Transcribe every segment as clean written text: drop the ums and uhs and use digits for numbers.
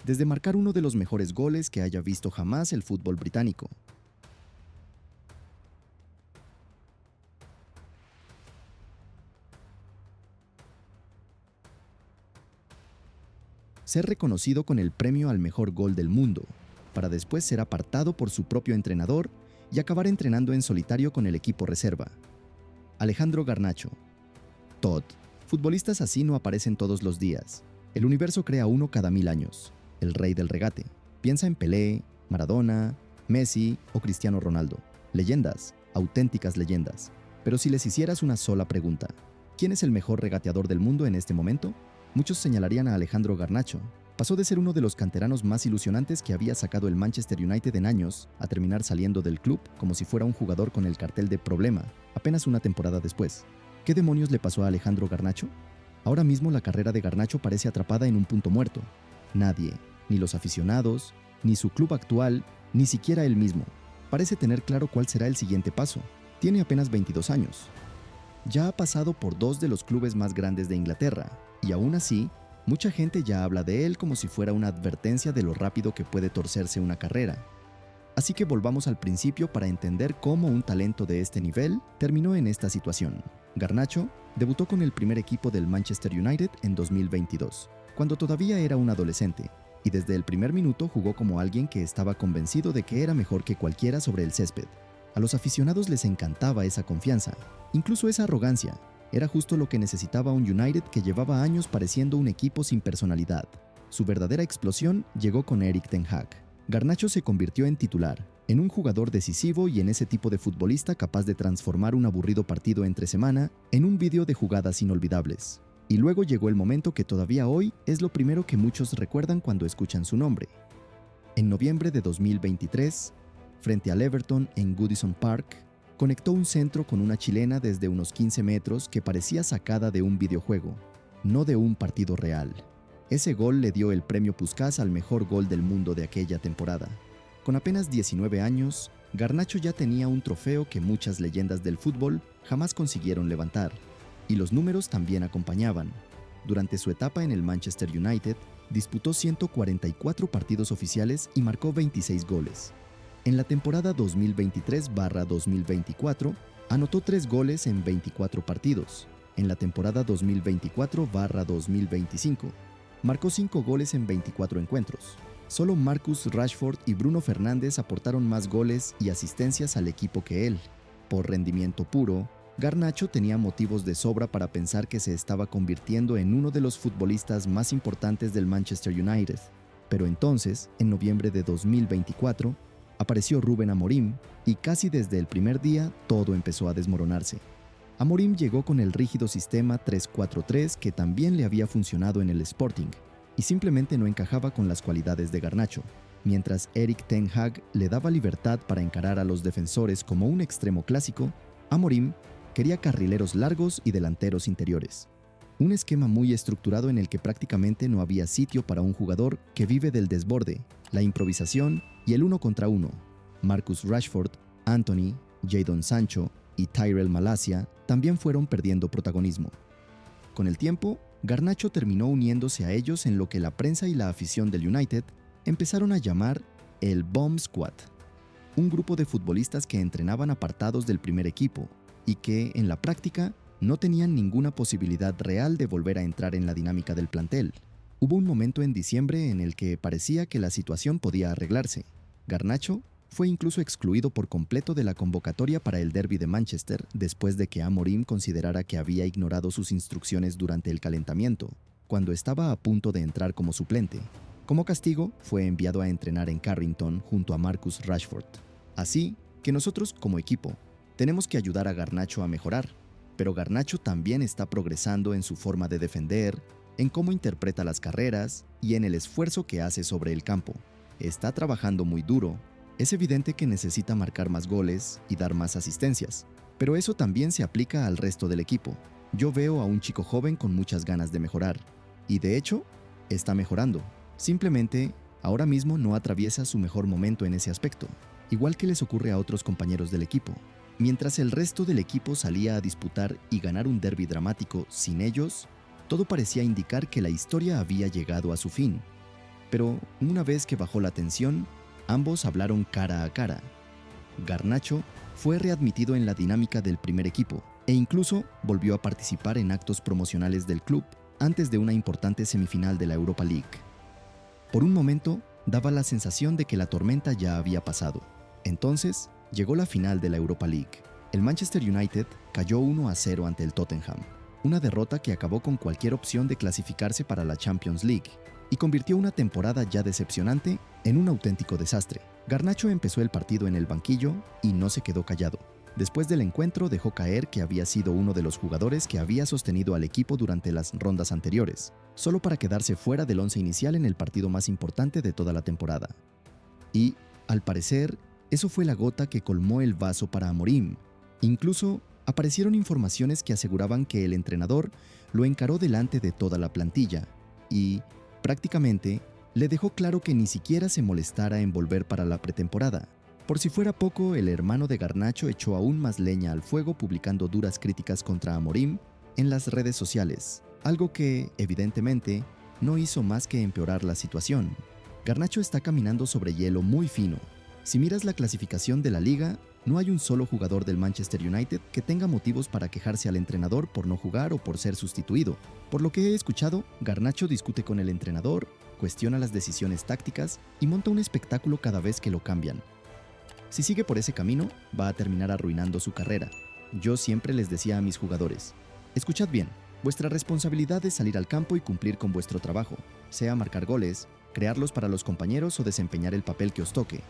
desde marcar uno de los mejores goles que haya visto jamás el fútbol británico. Ser reconocido con el premio al mejor gol del mundo, para después ser apartado por su propio entrenador y acabar entrenando en solitario con el equipo reserva. Alejandro Garnacho. Todd. Futbolistas así no aparecen todos los días. El universo crea uno cada 1000 años. El rey del regate. Piensa en Pelé, Maradona, Messi o Cristiano Ronaldo. Leyendas, auténticas leyendas. Pero si les hicieras una sola pregunta, ¿quién es el mejor regateador del mundo en este momento? Muchos señalarían a Alejandro Garnacho. Pasó de ser uno de los canteranos más ilusionantes que había sacado el Manchester United en años a terminar saliendo del club como si fuera un jugador con el cartel de problema, apenas una temporada después. ¿Qué demonios le pasó a Alejandro Garnacho? Ahora mismo la carrera de Garnacho parece atrapada en un punto muerto. Nadie, ni los aficionados, ni su club actual, ni siquiera él mismo, parece tener claro cuál será el siguiente paso. Tiene apenas 22 años. Ya ha pasado por 2 de los clubes más grandes de Inglaterra, y aún así, mucha gente ya habla de él como si fuera una advertencia de lo rápido que puede torcerse una carrera. Así que volvamos al principio para entender cómo un talento de este nivel terminó en esta situación. Garnacho debutó con el primer equipo del Manchester United en 2022, cuando todavía era un adolescente, y desde el primer minuto jugó como alguien que estaba convencido de que era mejor que cualquiera sobre el césped. A los aficionados les encantaba esa confianza, incluso esa arrogancia. Era justo lo que necesitaba un United que llevaba años pareciendo un equipo sin personalidad. Su verdadera explosión llegó con Erik ten Hag. Garnacho se convirtió en titular, en un jugador decisivo y en ese tipo de futbolista capaz de transformar un aburrido partido entre semana en un vídeo de jugadas inolvidables. Y luego llegó el momento que todavía hoy es lo primero que muchos recuerdan cuando escuchan su nombre. En noviembre de 2023, frente al Everton en Goodison Park, conectó un centro con una chilena desde unos 15 metros que parecía sacada de un videojuego, no de un partido real. Ese gol le dio el premio Puskás al mejor gol del mundo de aquella temporada. Con apenas 19 años, Garnacho ya tenía un trofeo que muchas leyendas del fútbol jamás consiguieron levantar, y los números también acompañaban. Durante su etapa en el Manchester United, disputó 144 partidos oficiales y marcó 26 goles. En la temporada 2023-2024, anotó 3 goles en 24 partidos. En la temporada 2024-2025, marcó 5 goles en 24 encuentros. Solo Marcus Rashford y Bruno Fernández aportaron más goles y asistencias al equipo que él. Por rendimiento puro, Garnacho tenía motivos de sobra para pensar que se estaba convirtiendo en uno de los futbolistas más importantes del Manchester United. Pero entonces, en noviembre de 2024, apareció Rúben Amorim y casi desde el primer día todo empezó a desmoronarse. Amorim llegó con el rígido sistema 3-4-3 que también le había funcionado en el Sporting y simplemente no encajaba con las cualidades de Garnacho. Mientras Erik ten Hag le daba libertad para encarar a los defensores como un extremo clásico, Amorim quería carrileros largos y delanteros interiores. Un esquema muy estructurado en el que prácticamente no había sitio para un jugador que vive del desborde, la improvisación y el 1 contra 1. Marcus Rashford, Anthony, Jadon Sancho y Tyrell Malacia también fueron perdiendo protagonismo. Con el tiempo, Garnacho terminó uniéndose a ellos en lo que la prensa y la afición del United empezaron a llamar el Bomb Squad, un grupo de futbolistas que entrenaban apartados del primer equipo y que, en la práctica, no tenían ninguna posibilidad real de volver a entrar en la dinámica del plantel. Hubo un momento en diciembre en el que parecía que la situación podía arreglarse. Garnacho fue incluso excluido por completo de la convocatoria para el derbi de Manchester después de que Amorim considerara que había ignorado sus instrucciones durante el calentamiento, cuando estaba a punto de entrar como suplente. Como castigo, fue enviado a entrenar en Carrington junto a Marcus Rashford. Así que nosotros, como equipo, tenemos que ayudar a Garnacho a mejorar, pero Garnacho también está progresando en su forma de defender, en cómo interpreta las carreras y en el esfuerzo que hace sobre el campo. Está trabajando muy duro. Es evidente que necesita marcar más goles y dar más asistencias, pero eso también se aplica al resto del equipo. Yo veo a un chico joven con muchas ganas de mejorar, y de hecho, está mejorando. Simplemente, ahora mismo no atraviesa su mejor momento en ese aspecto, igual que les ocurre a otros compañeros del equipo. Mientras el resto del equipo salía a disputar y ganar un derbi dramático sin ellos, todo parecía indicar que la historia había llegado a su fin. Pero una vez que bajó la tensión, ambos hablaron cara a cara. Garnacho fue readmitido en la dinámica del primer equipo e incluso volvió a participar en actos promocionales del club antes de una importante semifinal de la Europa League. Por un momento, daba la sensación de que la tormenta ya había pasado. Entonces, llegó la final de la Europa League. El Manchester United cayó 1-0 ante el Tottenham, una derrota que acabó con cualquier opción de clasificarse para la Champions League y convirtió una temporada ya decepcionante en un auténtico desastre. Garnacho empezó el partido en el banquillo y no se quedó callado. Después del encuentro dejó caer que había sido uno de los jugadores que había sostenido al equipo durante las rondas anteriores, solo para quedarse fuera del once inicial en el partido más importante de toda la temporada. Y, al parecer, eso fue la gota que colmó el vaso para Amorim. Incluso, aparecieron informaciones que aseguraban que el entrenador lo encaró delante de toda la plantilla y, prácticamente, le dejó claro que ni siquiera se molestara en volver para la pretemporada. Por si fuera poco, el hermano de Garnacho echó aún más leña al fuego publicando duras críticas contra Amorim en las redes sociales, algo que, evidentemente, no hizo más que empeorar la situación. Garnacho está caminando sobre hielo muy fino. Si miras la clasificación de la liga, no hay un solo jugador del Manchester United que tenga motivos para quejarse al entrenador por no jugar o por ser sustituido. Por lo que he escuchado, Garnacho discute con el entrenador, cuestiona las decisiones tácticas y monta un espectáculo cada vez que lo cambian. Si sigue por ese camino, va a terminar arruinando su carrera. Yo siempre les decía a mis jugadores, escuchad bien, vuestra responsabilidad es salir al campo y cumplir con vuestro trabajo, sea marcar goles, crearlos para los compañeros o desempeñar el papel que os toque.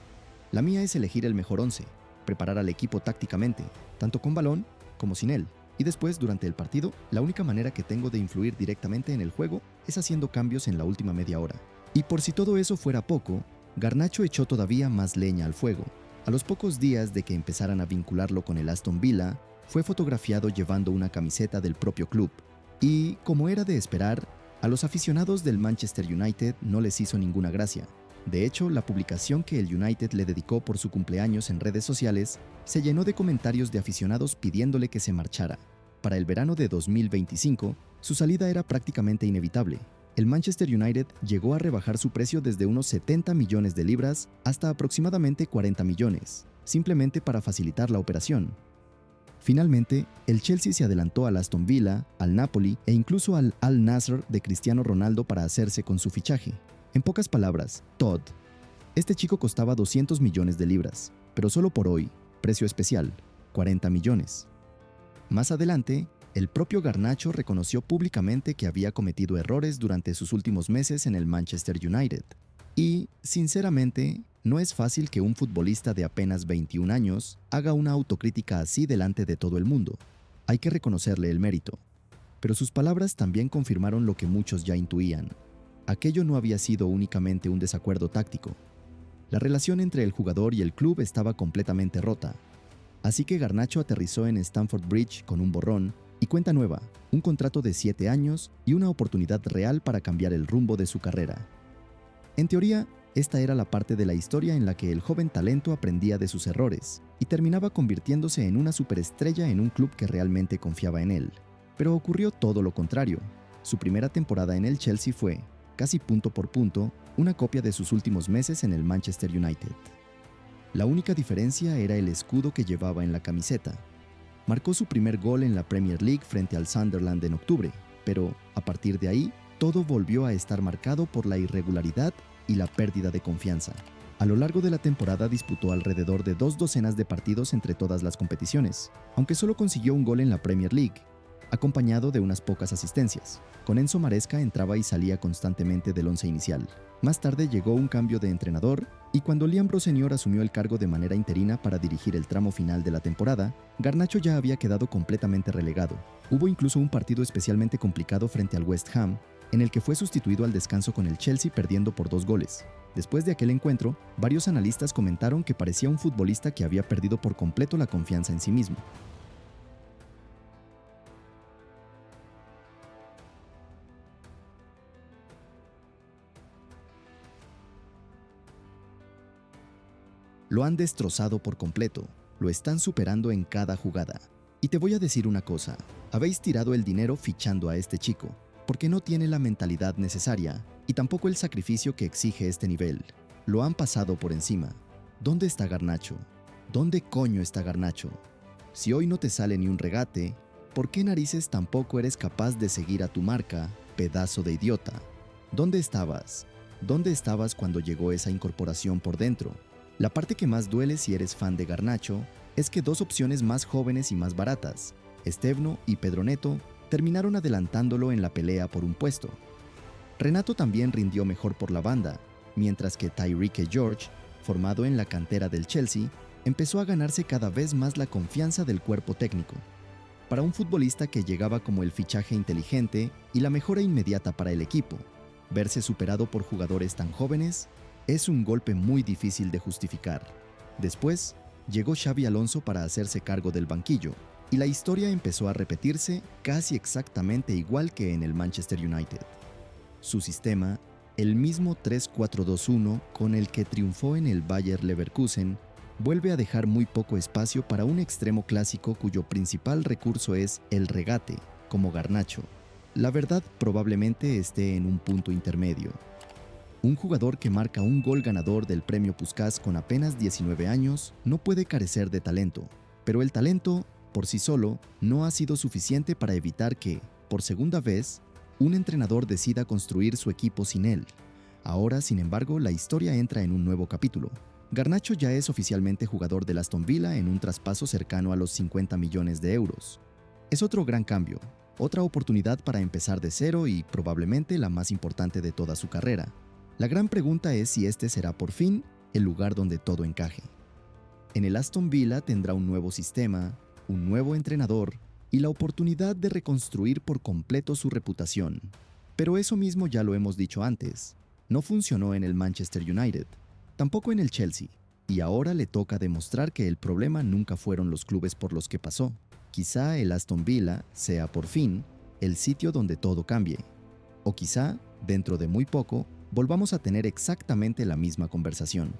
La mía es elegir el mejor 11, preparar al equipo tácticamente, tanto con balón como sin él. Y después, durante el partido, la única manera que tengo de influir directamente en el juego es haciendo cambios en la última media hora. Y por si todo eso fuera poco, Garnacho echó todavía más leña al fuego. A los pocos días de que empezaran a vincularlo con el Aston Villa, fue fotografiado llevando una camiseta del propio club. Y, como era de esperar, a los aficionados del Manchester United no les hizo ninguna gracia. De hecho, la publicación que el United le dedicó por su cumpleaños en redes sociales se llenó de comentarios de aficionados pidiéndole que se marchara. Para el verano de 2025, su salida era prácticamente inevitable. El Manchester United llegó a rebajar su precio desde unos 70 millones de libras hasta aproximadamente 40 millones, simplemente para facilitar la operación. Finalmente, el Chelsea se adelantó al Aston Villa, al Napoli e incluso al Al Nassr de Cristiano Ronaldo para hacerse con su fichaje. En pocas palabras, Todd. Este chico costaba 200 millones de libras, pero solo por hoy, precio especial, 40 millones. Más adelante, el propio Garnacho reconoció públicamente que había cometido errores durante sus últimos meses en el Manchester United. Y, sinceramente, no es fácil que un futbolista de apenas 21 años haga una autocrítica así delante de todo el mundo. Hay que reconocerle el mérito. Pero sus palabras también confirmaron lo que muchos ya intuían. Aquello no había sido únicamente un desacuerdo táctico. La relación entre el jugador y el club estaba completamente rota. Así que Garnacho aterrizó en Stamford Bridge con un borrón y cuenta nueva, un contrato de 7 años y una oportunidad real para cambiar el rumbo de su carrera. En teoría, esta era la parte de la historia en la que el joven talento aprendía de sus errores y terminaba convirtiéndose en una superestrella en un club que realmente confiaba en él. Pero ocurrió todo lo contrario. Su primera temporada en el Chelsea fue, casi punto por punto, una copia de sus últimos meses en el Manchester United. La única diferencia era el escudo que llevaba en la camiseta. Marcó su primer gol en la Premier League frente al Sunderland en octubre, pero, a partir de ahí, todo volvió a estar marcado por la irregularidad y la pérdida de confianza. A lo largo de la temporada disputó alrededor de 2 docenas de partidos entre todas las competiciones, aunque solo consiguió un gol en la Premier League, acompañado de unas pocas asistencias. Con Enzo Maresca entraba y salía constantemente del once inicial. Más tarde llegó un cambio de entrenador y cuando Liam Rossenior asumió el cargo de manera interina para dirigir el tramo final de la temporada, Garnacho ya había quedado completamente relegado. Hubo incluso un partido especialmente complicado frente al West Ham, en el que fue sustituido al descanso con el Chelsea perdiendo por 2 goles. Después de aquel encuentro, varios analistas comentaron que parecía un futbolista que había perdido por completo la confianza en sí mismo. Lo han destrozado por completo, lo están superando en cada jugada. Y te voy a decir una cosa, habéis tirado el dinero fichando a este chico, porque no tiene la mentalidad necesaria, Y tampoco el sacrificio que exige este nivel. Lo han pasado por encima. ¿Dónde está Garnacho? ¿Dónde coño está Garnacho? Si hoy no te sale ni un regate, ¿por qué narices tampoco eres capaz de seguir a tu marca, pedazo de idiota? ¿Dónde estabas? ¿Dónde estabas cuando llegó esa incorporación por dentro? La parte que más duele si eres fan de Garnacho es que dos opciones más jóvenes y más baratas, Stevno y Pedro Neto, terminaron adelantándolo en la pelea por un puesto. Renato también rindió mejor por la banda, mientras que Tyreek George, formado en la cantera del Chelsea, empezó a ganarse cada vez más la confianza del cuerpo técnico. Para un futbolista que llegaba como el fichaje inteligente y la mejora inmediata para el equipo, verse superado por jugadores tan jóvenes es un golpe muy difícil de justificar. Después, llegó Xabi Alonso para hacerse cargo del banquillo, y la historia empezó a repetirse casi exactamente igual que en el Manchester United. Su sistema, el mismo 3-4-2-1 con el que triunfó en el Bayer Leverkusen, vuelve a dejar muy poco espacio para un extremo clásico cuyo principal recurso es el regate, como Garnacho. La verdad probablemente esté en un punto intermedio. Un jugador que marca un gol ganador del premio Puskás con apenas 19 años no puede carecer de talento, pero el talento, por sí solo, no ha sido suficiente para evitar que, por segunda vez, un entrenador decida construir su equipo sin él. Ahora, sin embargo, la historia entra en un nuevo capítulo. Garnacho ya es oficialmente jugador del Aston Villa en un traspaso cercano a los 50 millones de euros. Es otro gran cambio, otra oportunidad para empezar de cero y probablemente la más importante de toda su carrera. La gran pregunta es si este será por fin el lugar donde todo encaje. En el Aston Villa tendrá un nuevo sistema, un nuevo entrenador y la oportunidad de reconstruir por completo su reputación. Pero eso mismo ya lo hemos dicho antes. No funcionó en el Manchester United, tampoco en el Chelsea, y ahora le toca demostrar que el problema nunca fueron los clubes por los que pasó. Quizá el Aston Villa sea por fin el sitio donde todo cambie. O quizá, dentro de muy poco, volvamos a tener exactamente la misma conversación.